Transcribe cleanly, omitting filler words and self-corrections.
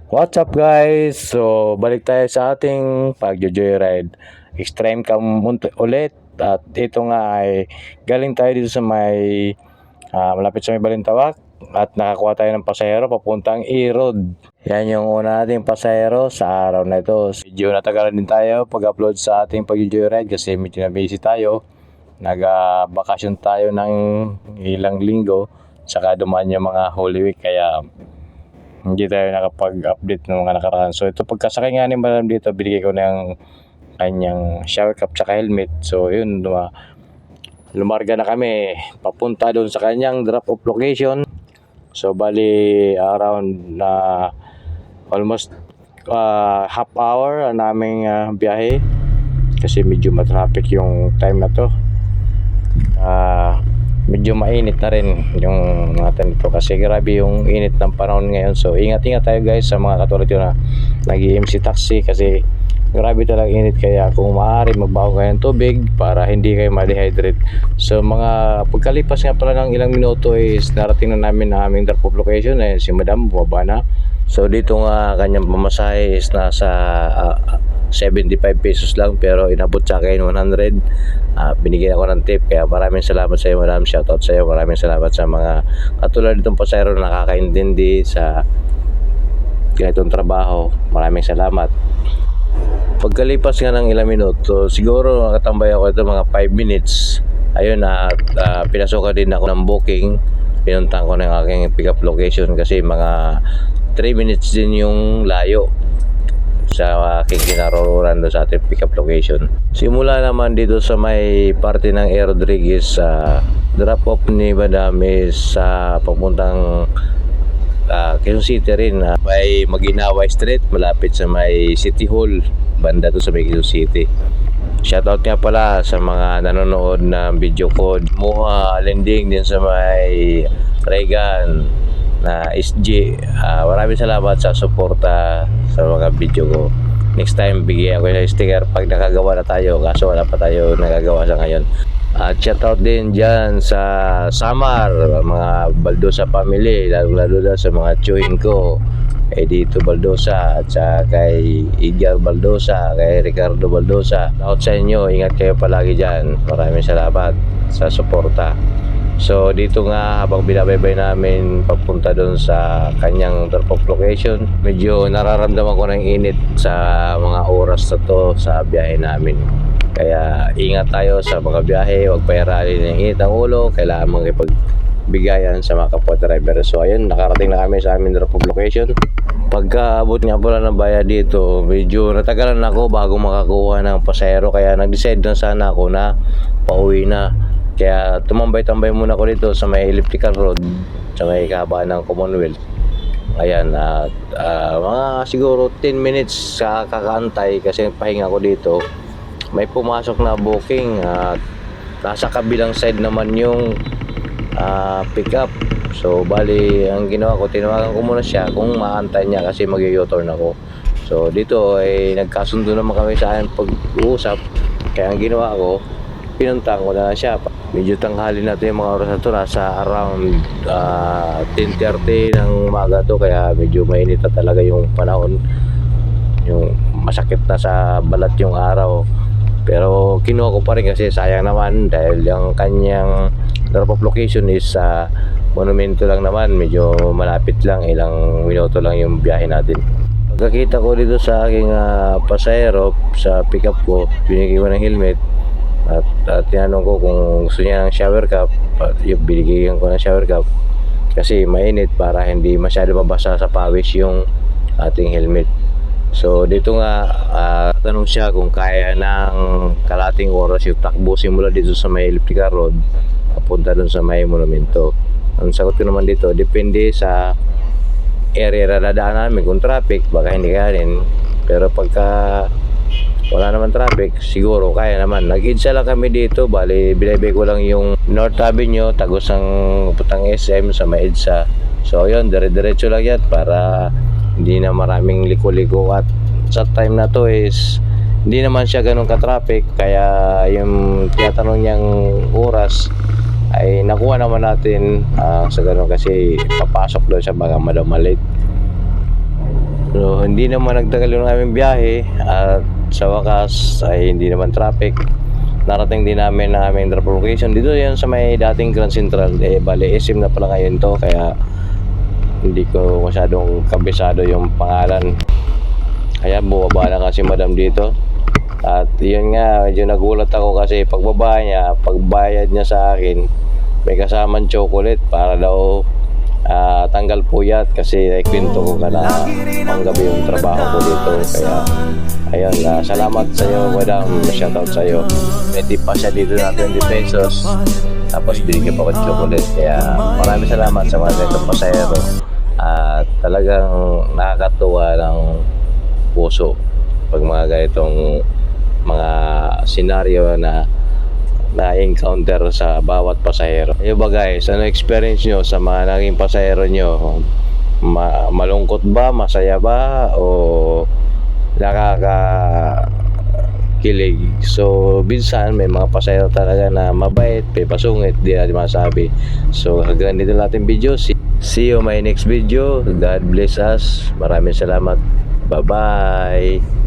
What's up guys? So balik tayo sa ating pag-joyride. Extreme cam ulit. At ito nga ay galing tayo dito sa may malapit sa may Balintawak. At nakakuha tayo ng pasahero papuntang E-Road. Yan yung una nating pasahero sa araw na ito. Medyo natagalan din tayo pag-upload sa ating pag-joyride kasi medyo na busy tayo. Nag-bakasyon tayo ng ilang linggo. Saka dumaan yung mga Holy Week kaya hindi tayo nakapag-update ng mga nakaraan. So ito pagkasakay nga ni Madam dito, binigay ko ng kanyang shower cap tsaka helmet. So yun, lumarga na kami papunta doon sa kanyang drop off location. So bali around almost half hour ang naming biyahe kasi medyo matraffic yung time na to. Medyo mainit na rin yung natin ito kasi grabe yung init ng panahon ngayon. So ingat-ingat tayo guys sa mga katulad yun na nag-EMC taxi kasi grabe talaga init. Kaya kung maaari magbago kayo ng tubig para hindi kayo ma-dehydrate. So mga pagkalipas nga pala ng ilang minuto is narating na namin na aming drop off location. Si Madam bumaba na. So dito nga kanyang pamasahe is nasa 75 pesos lang pero inabot sa akin 100. Binigyan ako ng tip kaya maraming salamat sa iyo Madam. Shoutout sa iyo. Maraming salamat sa mga katulad nitong pasahero na nakakaintindi sa ganitong trabaho. Maraming salamat. Pagkalipas nga ng ilang minuto, siguro nakatambay ako ito mga 5 minutes. Ayun na pinasukan din ako ng booking. Pinuntahan ko ng aking pick up location kasi mga 3 minutes din yung layo sa aking kinaroran doon sa ating pick up location. Simula naman dito sa may parte ng A. Rodriguez, drop off ni Madam is papuntang Quezon City rin. May Maguinaway Street malapit sa may City Hall, banda to sa may Quezon City. Shoutout nga pala sa mga nanonood ng video ko. Muha Lending din sa may Regan na SG. Maraming salamat sa suporta sa mga video ko. Next time bigyan ko ng sticker pag nakagawa na tayo, kaso wala pa tayo nagagawa sa ngayon. At shoutout din dyan sa Samar, mga Baldosa family, lalo na sa mga tsuhin ko, Edito Baldosa at sa kay Edgar Baldosa, kay Ricardo Baldosa. Shoutout sa inyo, ingat kayo palagi dyan. Maraming salamat sa suporta. So dito nga habang binabaybay namin papunta doon sa kanyang drop off location, medyo nararamdaman ko ng init sa mga oras na to sa biyahe namin. Kaya ingat tayo sa mga biyahe, huwag pairalin ng init ang ulo, kailangan makipagbigayan sa mga kapwa driver. So ayun, nakarating na kami sa aming drop off location. Pagkaabot nga pala ng bayad dito, medyo natagalan ako bago makakuha ng pasahero, kaya nag-decide na sana ako na pauwi na. Kaya tumambay-tambay muna ako dito sa may elliptical road sa may kahabaan ng Commonwealth. Ayan, mga siguro 10 minutes sa kakaantay kasi pahinga ko dito. May pumasok na booking at nasa kabilang side naman yung pick up. So bali ang ginawa ko, tinawagan ko muna siya kung maantay niya kasi mag-u-turn ako. So dito ay nagkasundo naman kami sa akin pag-uusap. Kaya ang ginawa ko, pinuntahan ko na siya. Medyo tanghali natin yung mga oras na ito, nasa around 10:30 ng umaga to, kaya medyo mainit na talaga yung panahon, yung masakit na sa balat yung araw. Pero kinuha ko pa rin kasi sayang naman dahil yung kanyang drop off location is monumento lang naman, medyo malapit lang, ilang minuto lang yung biyahe natin. Pagkakita ko dito sa aking pasahero sa pick up ko, binigay ko ng helmet at tinanong ko kung gusto niya ng shower cap. Binigyan ko ng shower cap kasi mainit para hindi masyado mabasa sa pawis yung ating helmet. So dito nga tanong siya kung kaya ng kalating oras yung takbo simula dito sa may elliptical road papunta dun sa may monumento. Ang sagot ko naman dito, depende sa area na dadaan namin. Kung traffic baka hindi kayanin, pero pagka wala naman traffic siguro kaya naman. Nag-EDSA lang kami dito, bali binaybay ko lang yung North Avenue tagos ng putang SM sa may EDSA. So yun, dire-diretso lang yan para hindi na maraming liko-liko. At sa time na to is hindi naman siya ganun ka-traffic, kaya yung tinatanong niyang oras ay nakuha naman natin sa ganun kasi papasok daw siya baka madamalate. So hindi naman nagtagal yung aming biyahe at sa wakas ay hindi naman traffic. Narating din namin ang aming drop location. Dito yan sa may dating Grand Central. Bali SM na pala ngayon to, kaya hindi ko masyadong kabisado yung pangalan. Kaya bumaba na kasi madam dito. At yun nga, medyo nagulat ako kasi pagbaba niya, pagbayad niya sa akin, may kasamang chocolate para daw tanggal puyat kasi kwento ko na panggabi yung trabaho ko dito. Kaya ayun, salamat sa iyo madam, shoutout sa iyo. May tip pa siya dito na 20 pesos, tapos binigyan pa ko chocolate. Kaya maraming salamat sa mga ganitong pasahero. At talagang nakakatuwa ng puso pag mga ganitong mga senaryo na na-encounter sa bawat pasahero. Yung ba guys, ano experience nyo sa mga naging pasahero nyo? Malungkot ba? Masaya ba? O nakakakilig? So, minsan may mga pasahero talaga na mabait, may pasungit, di natin masabi. So, hanggang dito natin video. See you my next video. God bless us. Maraming salamat. Bye-bye.